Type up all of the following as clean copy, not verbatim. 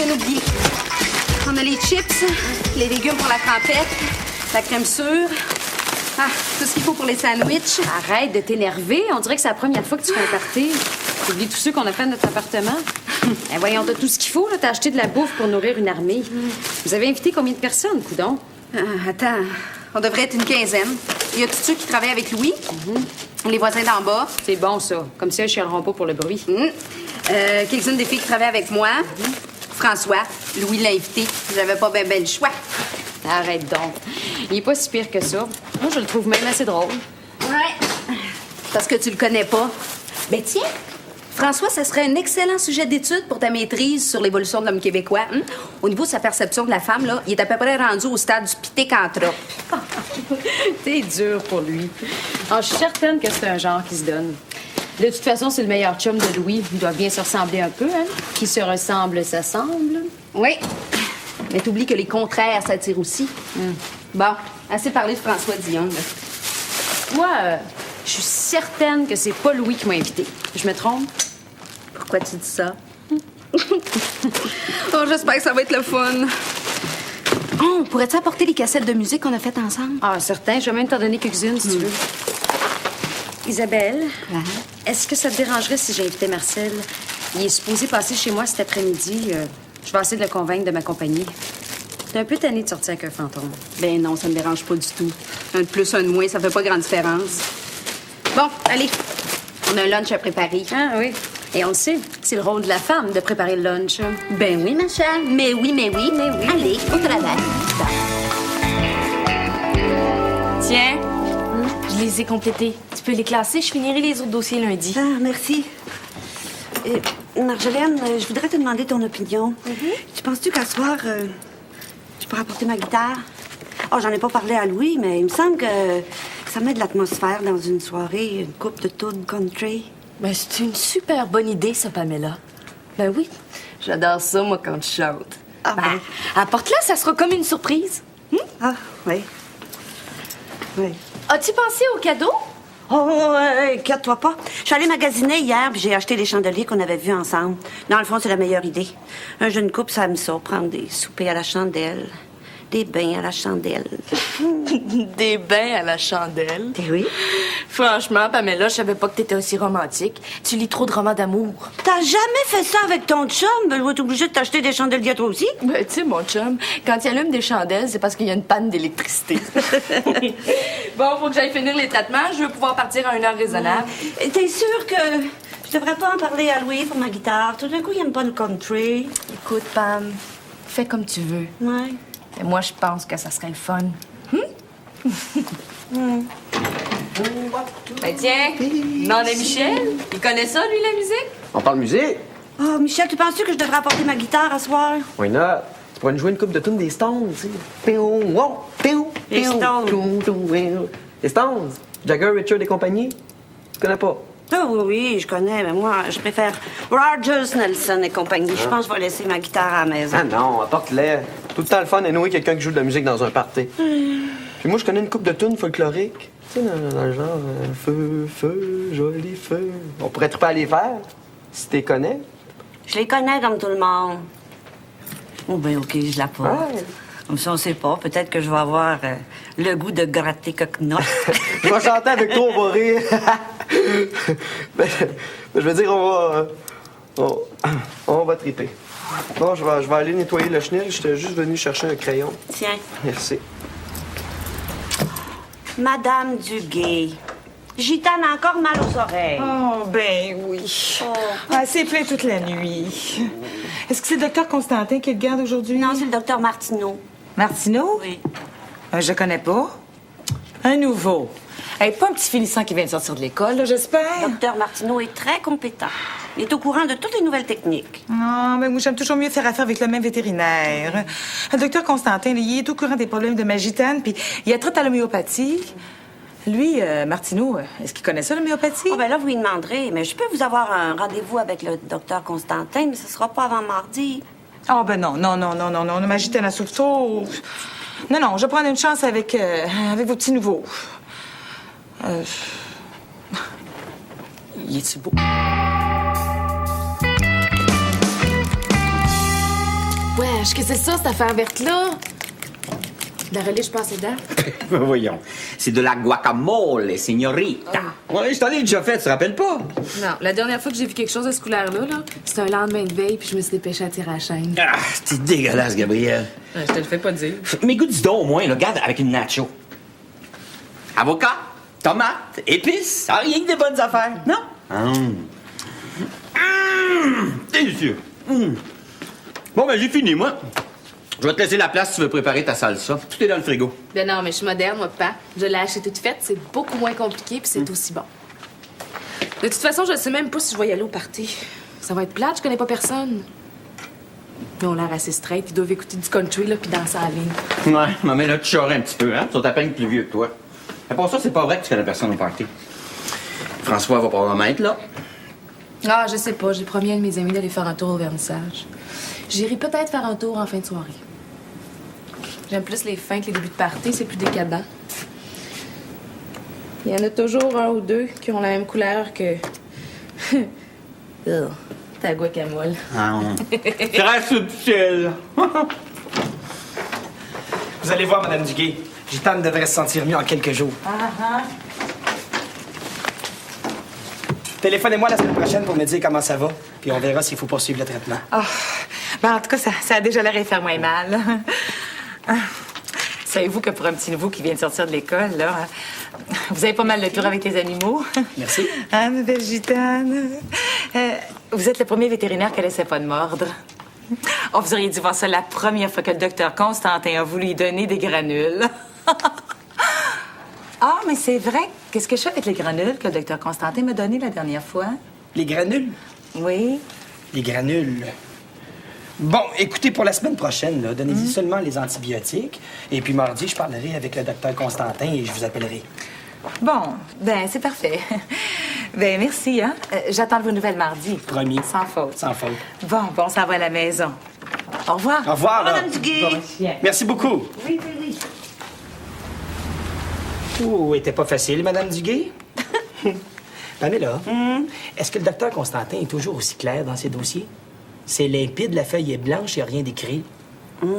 bien oublié. On a les chips, les légumes pour la trempette, la crème sûre. Ah, tout ce qu'il faut pour les sandwichs. Arrête de t'énerver. On dirait que c'est la première fois que tu fais un party. T'oublies tous ceux qu'on a fait à notre appartement. Ben voyons, t'as tout ce qu'il faut. T'as acheté de la bouffe pour nourrir une armée. Vous avez invité combien de personnes, coudon? Attends, on devrait être une quinzaine. Il y a tous ceux qui travaillent avec Louis, les voisins d'en bas. C'est bon, ça. Comme ça, je chialeront pas pour le bruit. Quelques-unes des filles qui travaillent avec moi. François, Louis l'a invité. J'avais pas ben le choix. Arrête donc. Il est pas si pire que ça. Moi, je le trouve même assez drôle. Ouais. Parce que tu le connais pas. Ben tiens, François, ça serait un excellent sujet d'étude pour ta maîtrise sur l'évolution de l'homme québécois. Au niveau de sa perception de la femme, là, il est à peu près rendu au stade du pitécanthrope. T'es dur pour lui. Ah, je suis certaine que c'est un genre qui se donne. De toute façon, c'est le meilleur chum de Louis. Ils doivent bien se ressembler un peu, hein? Qui se ressemble, s'assemble. Oui. Mais t'oublies que les contraires s'attirent aussi. Bon, assez parlé de François Dion, là. Moi, je suis certaine que c'est pas Louis qui m'a invité. Je me trompe? Pourquoi tu dis ça? Oh, j'espère que ça va être le fun. Oh, pourrais-tu apporter les cassettes de musique qu'on a faites ensemble? Ah, certain. Je vais même t'en donner quelques-unes, si tu veux. Isabelle, est-ce que ça te dérangerait si j'invitais Marcel? Il est supposé passer chez moi cet après-midi. Je vais essayer de le convaincre de m'accompagner. T'es un peu tannée de sortir avec un fantôme. Ben non, ça me dérange pas du tout. Un de plus, un de moins, ça fait pas grande différence. Bon, allez. On a un lunch à préparer. Ah oui. Et on le sait, c'est le rôle de la femme de préparer le lunch. Ben oui, ma chère. Mais oui, mais oui. Allez, au travail. Tiens, je les ai complétés. Tu peux les classer, je finirai les autres dossiers lundi. Ah, merci. Marjolaine, je voudrais te demander ton opinion. Tu penses-tu qu'à soir, je pourrais apporter ma guitare? Oh, j'en ai pas parlé à Louis, mais il me semble que ça met de l'atmosphère dans une soirée, une coupe de tunes country. Ben, c'est une super bonne idée, ça, Pamela. Ben oui, j'adore ça, moi, quand je chante. Ah, ben, apporte-la, ça sera comme une surprise. Ah, oui. Oui. As-tu pensé au cadeau? Oh, inquiète-toi pas. Je suis allée magasiner hier, puis j'ai acheté les chandeliers qu'on avait vus ensemble. Dans le fond, c'est la meilleure idée. Un jeune couple, ça aime ça, prendre des soupers à la chandelle, des bains à la chandelle. Des bains à la chandelle? Eh oui. Franchement, Pamela, je savais pas que t'étais aussi romantique. Tu lis trop de romans d'amour. T'as jamais fait ça avec ton chum? Ben, je vais être obligée de t'acheter des chandeliers toi aussi. Ben, tu sais, mon chum, quand il allume des chandelles, c'est parce qu'il y a une panne d'électricité. Bon, faut que j'aille finir les traitements. Je veux pouvoir partir à une heure raisonnable. T'es sûre que je devrais pas en parler à Louis pour ma guitare? Tout d'un coup, il aime pas le country. Écoute, Pam, fais comme tu veux. Ouais. Et moi, je pense que ça serait le fun. Ben tiens, non, on a Michel. Il connaît ça, lui, la musique? On parle musique? Oh, Michel, tu penses-tu que je devrais apporter ma guitare à soir? Why not? Tu pourrais nous jouer une coupe de tunes des Stones, tu sais. Piou, wow, piou, Les piou, Stones. piou, piou, piou. Les Stones? Jagger, Richard et compagnie? Tu connais pas? Ah oui, je connais, mais moi, je préfère Rogers, Nelson et compagnie. Je pense que je vais laisser ma guitare à la maison. Ah non, apporte-les. Tout le temps le fun et nouer quelqu'un qui joue de la musique dans un party. Puis moi, je connais une coupe de tunes folkloriques. Tu sais, dans le genre feu, feu, joli feu. On pourrait pas aller faire, si t'es connais. Je les connais comme tout le monde. Oh, ben OK, je la porte. Ouais. Comme ça, on sait pas. Peut-être que je vais avoir le goût de gratter coquenotte. Je vais chanter avec toi, on va rire. Ben, je veux dire, on va triper. Bon, je vais aller nettoyer le chenil. J'étais juste venu chercher un crayon. Tiens. Merci. Madame Duguay, j'y tanne encore mal aux oreilles. Oh, ben oui. Oh. Ah, c'est plein toute la nuit. Est-ce que c'est le docteur Constantin qui le garde aujourd'hui? Non, c'est le docteur Martineau. Martineau? Oui. Je connais pas. Un nouveau. Hey, pas un petit finissant qui vient de sortir de l'école, là, j'espère? Le docteur Martineau est très compétent. Il est au courant de toutes les nouvelles techniques. Non, mais moi, j'aime toujours mieux faire affaire avec le même vétérinaire. Le docteur Constantin, là, il est au courant des problèmes de ma gitane, puis il a traité à l'homéopathie. Lui, Martineau, est-ce qu'il connaît ça, l'homéopathie? Oh, ben là, vous lui demanderez. Mais je peux vous avoir un rendez-vous avec le docteur Constantin, mais ce sera pas avant mardi. Ah, ben non, ma gitane a souffre trop. Non, je vais prendre une chance avec vos petits nouveaux. Il est-tu beau? Qu'est-ce que c'est ça, cette affaire verte-là? De la relish passée dedans? Voyons. C'est de la guacamole, signorita. Ouais, je t'en ai déjà fait, tu te rappelles pas? Non, la dernière fois que j'ai vu quelque chose de ce couleur-là, c'était un lendemain de veille, puis je me suis dépêchée à tirer à la chaîne. Ah, c'est dégueulasse, Gabriel. Je te le fais pas dire. Mais goûte dis donc au moins, là, regarde avec une nacho. Avocat, tomate, épices, rien que des bonnes affaires, non? Délicieux. Bon, ben j'ai fini, moi. Je vais te laisser la place si tu veux préparer ta salsa. Tout est dans le frigo. Ben non, mais je suis moderne, moi, papa. Je l'ai acheté toute faite, c'est beaucoup moins compliqué, puis c'est aussi bon. De toute façon, je sais même pas si je vais y aller au party. Ça va être plate, je connais pas personne. Ils ont l'air assez straight, ils doivent écouter du country, là, puis danser en ligne. Ouais, mais là, tu chaurais un petit peu, hein? Tu es à peine plus vieux que toi. Mais pour ça, c'est pas vrai que tu connais personne au party. François va probablement être là. Ah, je sais pas, j'ai promis à un de mes amis d'aller faire un tour au vernissage. J'irai peut-être faire un tour en fin de soirée. J'aime plus les fins que les débuts de party, c'est plus décadent. Il y en a toujours un ou deux qui ont la même couleur que... ta guacamole. Ah, très subtil. Vous allez voir, Madame Duguay. Gitane devrait se sentir mieux en quelques jours. Téléphonez-moi la semaine prochaine pour me dire comment ça va, puis on verra s'il faut poursuivre le traitement. En tout cas, ça a déjà l'air de faire moins mal. Savez-vous que pour un petit nouveau qui vient de sortir de l'école, là, vous avez pas mal de tour avec les animaux? Merci. Ah, ma belle gitane. Vous êtes le premier vétérinaire qui laissait pas de mordre. Oh, vous auriez dû voir ça la première fois que le docteur Constantin a voulu lui donner des granules. Ah, mais c'est vrai. Qu'est-ce que je fais avec les granules que le docteur Constantin m'a donné la dernière fois? Les granules? Oui. Les granules. Bon, écoutez, pour la semaine prochaine, là, donnez-y seulement les antibiotiques. Et puis mardi, je parlerai avec le docteur Constantin et je vous appellerai. Bon, ben c'est parfait. Ben merci, hein. J'attends vos nouvelles mardi. Promis. Sans faute. Sans faute. Bon, on s'en va à la maison. Au revoir. Au revoir, là. Madame Duguay. Merci beaucoup. Oui. Oh, était pas facile, Madame Duguay. Pamela, est-ce que le docteur Constantin est toujours aussi clair dans ses dossiers? C'est limpide, la feuille est blanche, il n'y a rien d'écrit.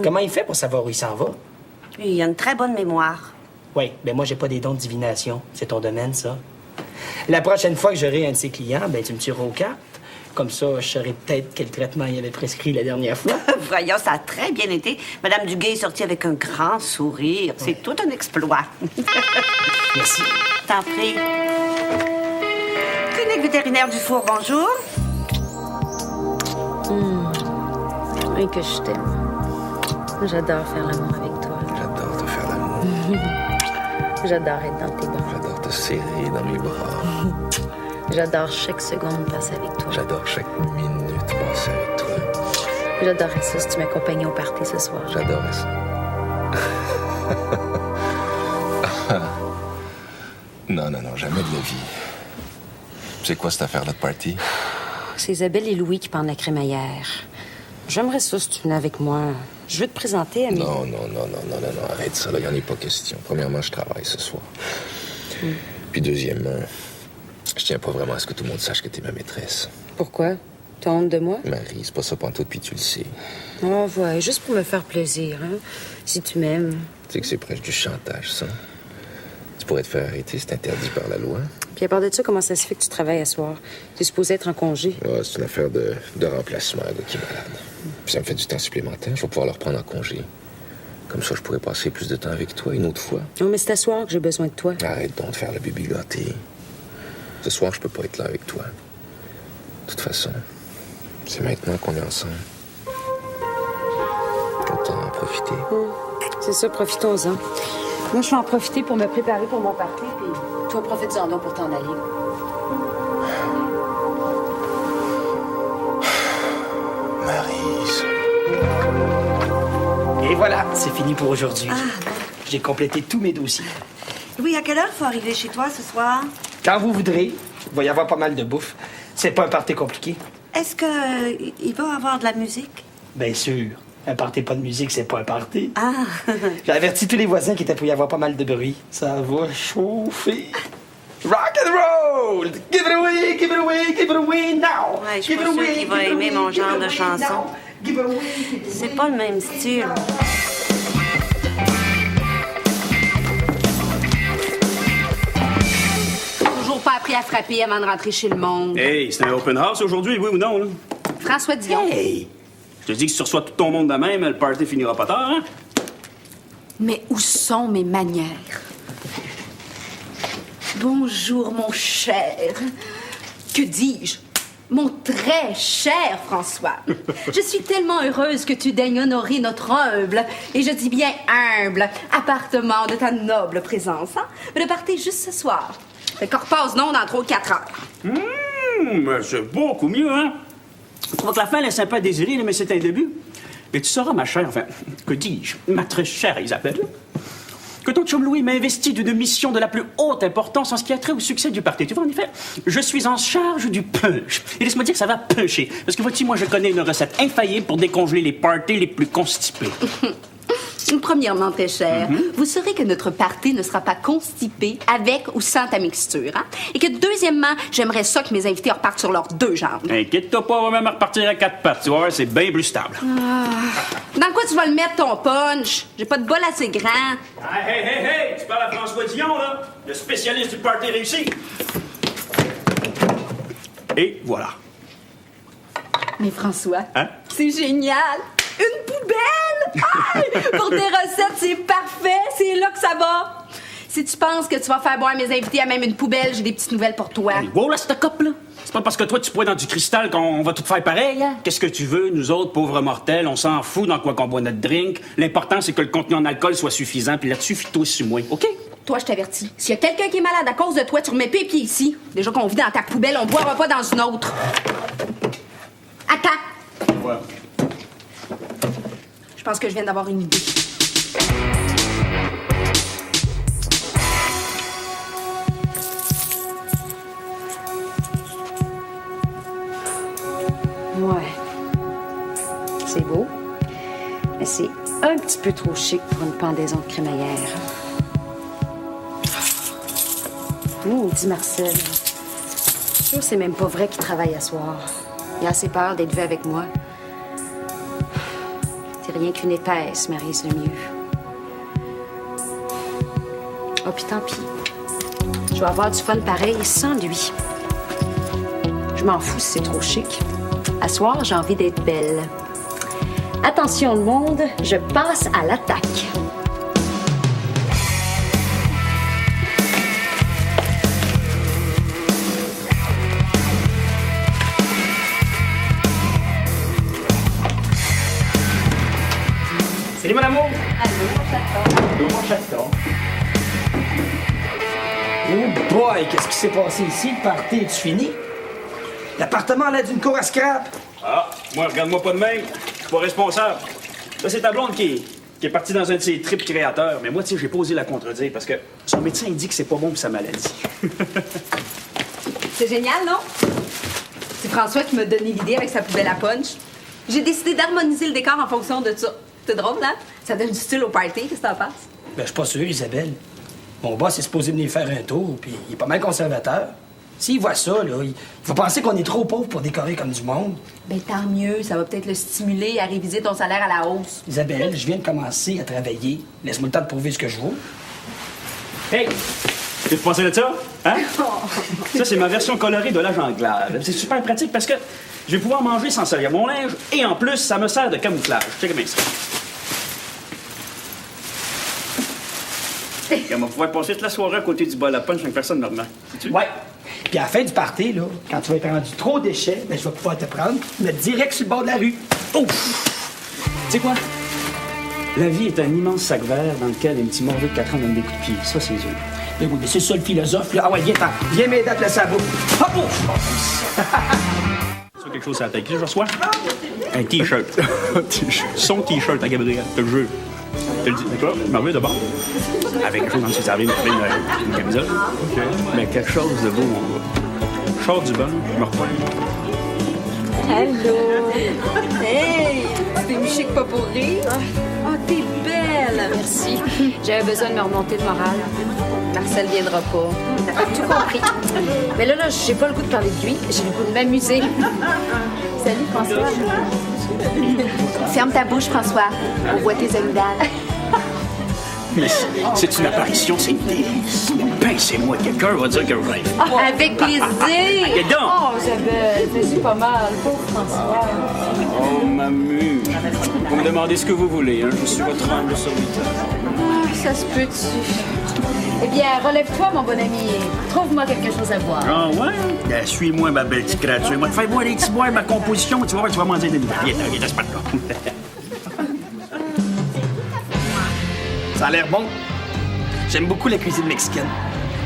Comment il fait pour savoir où il s'en va? Il a une très bonne mémoire. Oui, ben moi, j'ai pas des dons de divination. C'est ton domaine, ça. La prochaine fois que j'aurai un de ses clients, ben tu me tueras aux cartes. Comme ça, je saurai peut-être quel traitement il avait prescrit la dernière fois. Voyons, ça a très bien été. Madame Duguay est sortie avec un grand sourire. C'est tout un exploit. Merci. T'en prie. Clinique vétérinaire du Four, bonjour. Et que je t'aime. J'adore faire l'amour avec toi. J'adore te faire l'amour. J'adore être dans tes bras. J'adore te serrer dans mes bras. J'adore chaque seconde passée avec toi. J'adore chaque minute passée avec toi. J'adorerais ça si tu m'accompagnais au party ce soir. J'adorais ça. Non, jamais de la vie. C'est quoi cette affaire-là de party? C'est Isabelle et Louis qui pendent la crémaillère. J'aimerais ça si tu venais avec moi. Je veux te présenter à mes... Non, arrête ça, là, il n'y en est pas question. Premièrement, je travaille ce soir. Puis deuxièmement, je tiens pas vraiment à ce que tout le monde sache que t'es ma maîtresse. Pourquoi? T'as honte de moi? Marie, c'est pas ça pantoute, puis tu le sais. Oh, ouais, juste pour me faire plaisir, hein. Si tu m'aimes. Tu sais que c'est presque du chantage, ça. Tu pourrais te faire arrêter, c'est interdit par la loi. Puis à part de ça, comment ça se fait que tu travailles à soir? T'es supposé être en congé. Ouais, c'est une affaire de remplacement, un gars qui est malade. Puis ça me fait du temps supplémentaire, je vais pouvoir le reprendre en congé. Comme ça, je pourrais passer plus de temps avec toi une autre fois. Non, mais c'est à soir que j'ai besoin de toi. Arrête donc de faire le bébé gâté. Ce soir, je peux pas être là avec toi. De toute façon, c'est maintenant qu'on est ensemble. Autant en profiter. C'est ça, profitons-en. Moi, je vais en profiter pour me préparer pour mon party, puis toi, profite-en donc pour t'en aller. Maryse. Et voilà, c'est fini pour aujourd'hui. J'ai complété tous mes dossiers. Oui, à quelle heure faut arriver chez toi ce soir? Quand vous voudrez, il va y avoir pas mal de bouffe. C'est pas un party compliqué. Est-ce que il va avoir de la musique? Bien sûr. Un party pas de musique, c'est pas un party. Ah! J'ai averti tous les voisins qu'il était pour y avoir pas mal de bruit. Ça va chauffer. Rock and roll! Give it away, give it away, give it away now! Ouais, je suis pas sûre qu'il va aimer mon genre de chanson. C'est pas le même style. Toujours pas appris à frapper avant de rentrer chez le monde. Hey, c'est un open house aujourd'hui, oui ou non? Là? François Dion. Hey! Je te dis que si tu reçois tout ton monde de même, le party finira pas tard, hein? Mais où sont mes manières? Bonjour, mon cher. Que dis-je? Mon très cher François. Je suis tellement heureuse que tu daignes honorer notre humble, et je dis bien humble, appartement de ta noble présence. Hein? Le party juste ce soir. Le corps passe non dans 3 ou 4 heures. Ben, c'est beaucoup mieux, hein? Tu vois que la fin laisse un peu à désirer, là, mais c'est un début. Et tu sauras, ma chère, enfin, que dis-je, ma très chère Isabelle, que ton chum Louis m'a investi d'une mission de la plus haute importance en ce qui a trait au succès du party. Tu vois, en effet, je suis en charge du punch. Et laisse-moi dire que ça va puncher. Parce que vois-tu, moi, je connais une recette infaillible pour décongeler les parties les plus constipés. Premièrement, très cher, vous saurez que notre party ne sera pas constipé avec ou sans ta mixture. Hein? Et que deuxièmement, j'aimerais ça que mes invités repartent sur leurs 2 jambes. Inquiète-toi pas, on va même repartir à 4 pattes. Tu vas voir, c'est bien plus stable. Dans quoi tu vas le mettre, ton punch? J'ai pas de bol assez grand. Hey! Tu parles à François Dion, là, le spécialiste du party réussi. Et voilà. Mais François, Hein? c'est génial! Une poubelle! Aïe! Pour tes recettes, c'est parfait! C'est là que ça va! Si tu penses que tu vas faire boire mes invités à même une poubelle, j'ai des petites nouvelles pour toi. Hey, wow, là, cette coupe, là. C'est pas parce que toi, tu bois dans du cristal qu'on va tout faire pareil, hein? Qu'est-ce que tu veux? Nous autres, pauvres mortels, on s'en fout dans quoi qu'on boit notre drink. L'important, c'est que le contenu en alcool soit suffisant, puis là-dessus, fie-toi sur moi, OK? Toi, je t'avertis. S'il y a quelqu'un qui est malade à cause de toi, tu remets pas les pieds ici. Déjà qu'on vit dans ta poubelle, on boira pas dans une autre. Attends! Voilà. Je pense que je viens d'avoir une idée. Ouais. C'est beau. Mais c'est un petit peu trop chic pour une pendaison de crémaillère. Dit Marcel. Je suis sûre que c'est même pas vrai qu'il travaille à soir. Il a assez peur d'être vu avec moi. C'est rien qu'une épaisse, Maryse Lemieux. Oh, puis tant pis. Je vais avoir du fun pareil sans lui. Je m'en fous si c'est trop chic. À soir, j'ai envie d'être belle. Attention le monde, je passe à l'attaque. Salut, mon amour! Allô, Mon chaton. Oh boy, qu'est-ce qui s'est passé ici? Le party, es-tu fini? L'appartement a l'air d'une cour à scrap. Ah, moi, regarde-moi pas de même. Je suis pas responsable. Ça, c'est ta blonde qui est partie dans un de ses trips créateurs. Mais moi, tu sais, j'ai pas osé la contredire parce que son médecin, il dit que c'est pas bon pour sa maladie. C'est génial, non? C'est François qui m'a donné l'idée avec sa poubelle à punch. J'ai décidé d'harmoniser le décor en fonction de ça. C'est drôle, hein? Ça donne du style au party. Qu'est-ce que t'en penses? Ben, je suis pas sûr, Isabelle. Mon boss est supposé venir faire un tour, puis il est pas mal conservateur. S'il voit ça, là, il va penser qu'on est trop pauvre pour décorer comme du monde. Ben tant mieux. Ça va peut-être le stimuler à réviser ton salaire à la hausse. Isabelle, je viens de commencer à travailler. Laisse-moi le temps de prouver ce que je vaux. Hey! Tu te pensais de ça? Hein? Ça, c'est ma version colorée de l'agent Glave. C'est super pratique parce que je vais pouvoir manger sans salir mon linge et en plus, ça me sert de camouflage. Check bien ça. Et on va pouvoir passer toute la soirée à côté du bol à punch sans que personne ne me remarque. Sais-tu? Ouais. Puis à la fin du party, là, quand tu vas être rendu trop déchet, ben, je vais pouvoir te prendre, mettre direct sur le bord de la rue. Ouf! Tu sais quoi? La vie est un immense sac vert dans lequel un petit morveux de 4 ans donne des coups de pied. Ça, c'est eux. Mais oui, mais c'est ça le philosophe, là. Ah ouais, viens m'aider à te laisser à bout. Hop! Ça, quelque chose à la tête. Qu'est-ce que je reçois? Un T-shirt. Son T-shirt à Gabriel. Je te jure. Je te le dis. D'accord? Merveilleux d'abord. Avec quelque chose dans le ça arrive, une camisole. OK. Mais quelque chose de beau, mon gars. Je sors du banc, je me reprends. Allô? Hey! Tu t'es mis chic pas pour rire? Oh, t'es belle! Merci. J'avais besoin de me remonter le moral. Marcel viendra pas. T'as tout compris. Mais là, j'ai pas le goût de parler de lui. J'ai le goût de m'amuser. Salut, François. Ferme ta bouche, François. On voit tes amygdales. Mais c'est une apparition, c'est une délice. Pincez-moi, quelqu'un va dire que je rêve. Avec plaisir. Et donc? Oh, Isabelle, c'est pas mal. Pauvre François. Oh, mamie. Vous me demandez ce que vous voulez, hein? Je suis votre humble serviteur. Ça se peut-tu? Eh bien, relève-toi, mon bon ami. Trouve-moi quelque chose à boire. Ah ouais? Ben, suis-moi, ma belle petite créature. Moi, fais-moi les petits bois, ma composition. Tu vas voir, tu vas m'en dire des nouvelles. Viens, pas là. Ça a l'air bon. J'aime beaucoup la cuisine mexicaine.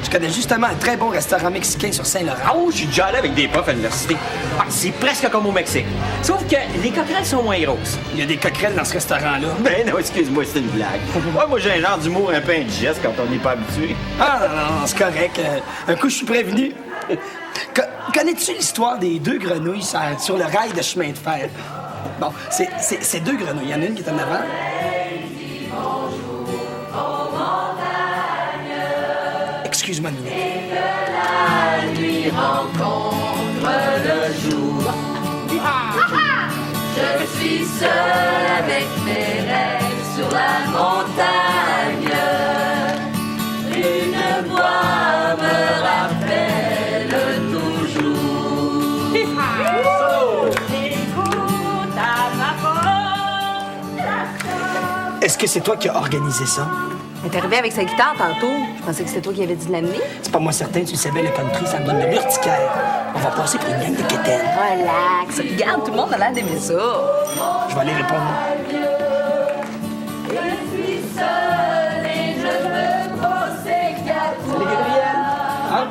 Je connais justement un très bon restaurant mexicain sur Saint-Laurent. Ah oui, je suis déjà allé avec des profs à l'université. Ah, c'est presque comme au Mexique. Sauf que les coquerelles sont moins grosses. Il y a des coquerelles dans ce restaurant-là. Ben non, excuse-moi, c'est une blague. Ouais, moi, j'ai un genre d'humour un peu indigeste quand on n'est pas habitué. Ah non, c'est correct. Un coup, je suis prévenu. Connais-tu l'histoire des deux grenouilles sur le rail de chemin de fer? Bon, c'est deux grenouilles. Il y en a une qui est en avant. Excuse-moi, Nina. La nuit rencontre le jour. Je suis seule avec mes rêves sur la montagne. Une voix me rappelle toujours. Écoute à ma porte. Est-ce que c'est toi qui as organisé ça? Elle est arrivée avec sa guitare tantôt. Je pensais que c'était toi qui avais dit de l'amener. C'est pas moi certain, tu le savais, le country, ça me donne de l'urticaire. On va passer pour une gang de quétaines. Relax. Regarde, tout le monde a l'air d'aimer ça. Je vais aller répondre. Je suis seule et je me pose Salut, Gabrielle. Hein?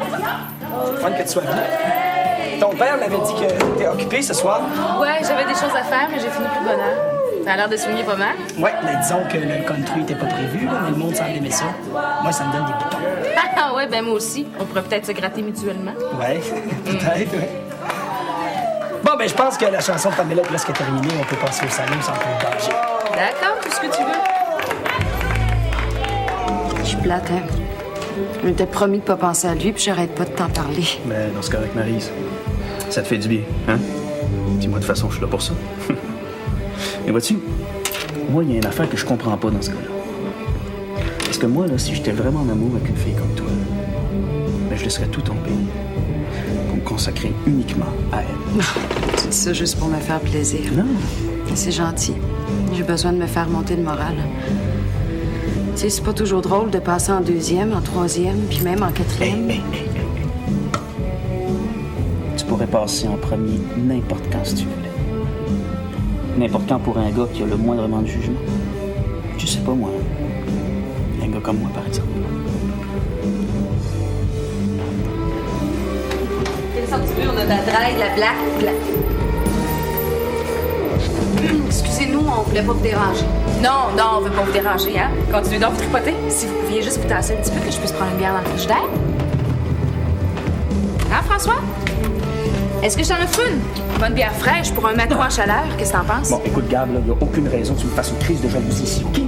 C'est fun que tu sois venue. Ton père m'avait dit que t'étais occupé ce soir. Ouais, j'avais des choses à faire, mais j'ai fini plus bonheur. Ça a l'air de souligner pas mal. Ouais, mais disons que le country était pas prévu, là, mais le monde semble aimer ça. Moi, ça me donne des boutons. Ah ouais, ben moi aussi. On pourrait peut-être se gratter mutuellement. Ouais, peut-être, ouais. Bon, ben je pense que la chanson de Pamela est presque terminée. On peut passer au salon sans trop de danger. D'accord, tout ce que tu veux. Je suis plate, hein? Je m'étais promis de pas penser à lui, puis j'arrête pas de t'en parler. Ben, dans ce cas avec Maryse, ça te fait du bien, hein? Dis-moi, de toute façon, je suis là pour ça. Mais vois-tu, moi, il y a une affaire que je comprends pas dans ce cas-là. Parce que moi, là, si j'étais vraiment en amour avec une fille comme toi, ben, je laisserais tout tomber pour me consacrer uniquement à elle. Tu dis ça juste pour me faire plaisir. Non. C'est gentil. J'ai besoin de me faire monter le moral. Tu sais, c'est pas toujours drôle de passer en deuxième, en troisième, puis même en quatrième. Tu pourrais passer en premier n'importe quand si tu voulais. N'importe quand pour un gars qui a le moindrement de jugement. Je sais pas, moi. Un gars comme moi, par exemple. Quelle sorte tu veux? On a de la drague, de la black. Excusez-nous, on voulait pas vous déranger. Non, non, on veut pas vous déranger, hein? Continuez donc vous tripoter. Si vous pouviez juste vous tasser un petit peu, que je puisse prendre une bière dans le frigidaire. Hein, François? Est-ce que je t'en offre une? Bonne bière fraîche pour un matin en chaleur. Qu'est-ce que t'en penses? Bon, écoute, Gab, il n'y a aucune raison que tu me fasses une crise de jalousie ici, OK?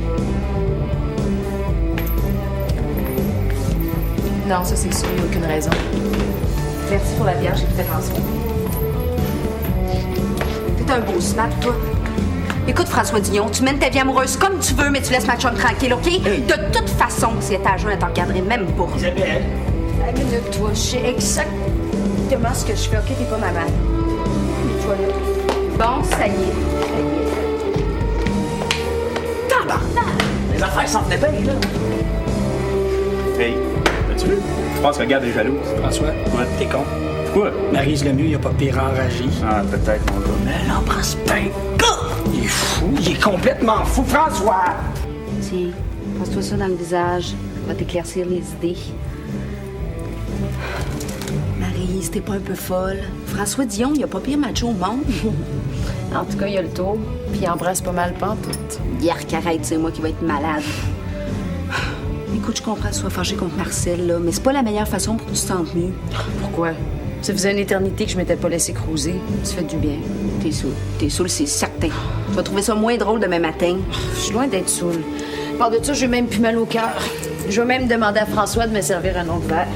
Non, ça, c'est sûr, il n'y a aucune raison. Merci pour la bière, j'ai fait attention. T'es un beau smart, toi. Écoute, François Dion, tu mènes ta vie amoureuse comme tu veux, mais tu laisses ma chum tranquille, OK? De toute façon, si elle était à jeun, elle t'en regarderait même pas. Isabelle. Une minute, toi, je sais exactement ce que je fais, OK? T'es pas ma mère. Mets-toi là. Bon, ça y est. Les affaires s'en venaient bien, là. Hey, as-tu vu? Je pense que Gab est jalouse. François, Ouais. t'es con. Pourquoi? Maryse Lemieux, il a pas pire enragé. Ah, peut-être, mon gars. Mais l'embrasse pas un gars! Il est fou, il est complètement fou, François! Tiens, passe-toi ça dans le visage. Ça va t'éclaircir les idées. Maryse, t'es pas un peu folle? François Dion, il a pas pire macho au monde. En tout cas, il y a le tour, puis il embrasse pas mal pantoute. Yark, arrête, c'est moi qui vais être malade. Écoute, je comprends que tu sois fâché contre Marcel, là, mais c'est pas la meilleure façon pour que tu te sentes mieux. Pourquoi? Ça faisait une éternité que je m'étais pas laissé cruiser. Ça fait du bien. T'es saoul, c'est certain. Tu vas trouver ça moins drôle demain matin. Je suis loin d'être saoule. Par de ça, j'ai même plus mal au cœur. Je vais même demander à François de me servir un autre verre.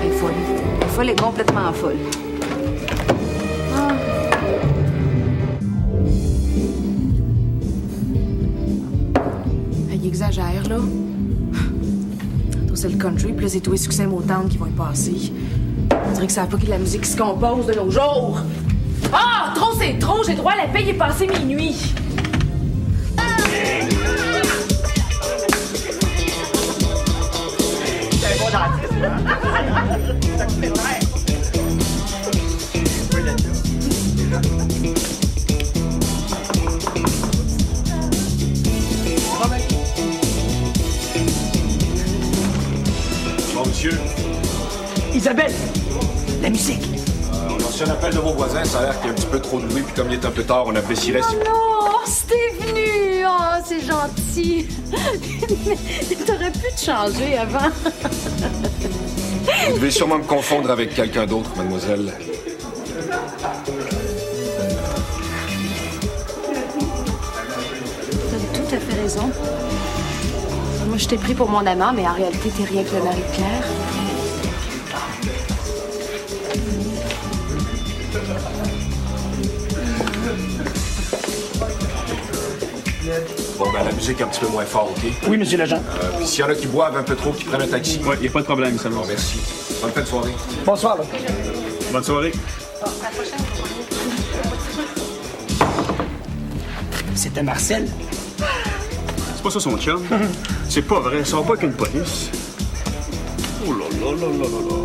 Elle est folle. Elle est folle, elle est complètement folle. là. C'est le country, puis là, c'est tous les succès Motown qui vont y passer. On dirait que ça n'a pas qu'il y a de la musique qui se compose de nos jours. Ah! Trop, c'est trop! J'ai droit à la paye, il est passé minuit. C'est un bon dentiste, Bon, monsieur. Isabelle, la musique. On a reçu un appel de vos voisins. Ça a l'air qu'il y a un petit peu trop de bruit. Puis comme il est un peu tard, on apprécierait si... Non, c'était venu. Oh, c'est gentil. Mais t'aurais pu te changer avant. Vous devez sûrement me confondre avec quelqu'un d'autre, mademoiselle. T'as tout à fait raison. Moi, je t'ai pris pour mon amant, mais en réalité, t'es rien que le mari de Claire. Bon, ben la musique est un petit peu moins fort, OK? Oui, monsieur l'agent. Puis s'il y en a qui boivent un peu trop, qui prennent un taxi. Oui, il n'y a pas de problème, ça va. Bon, merci. Bonne fin de soirée. Bonsoir, là. Bonne soirée. C'était Marcel. C'est pas ça son chum. C'est pas vrai, ça va pas qu'une police. Oh là là là là là là.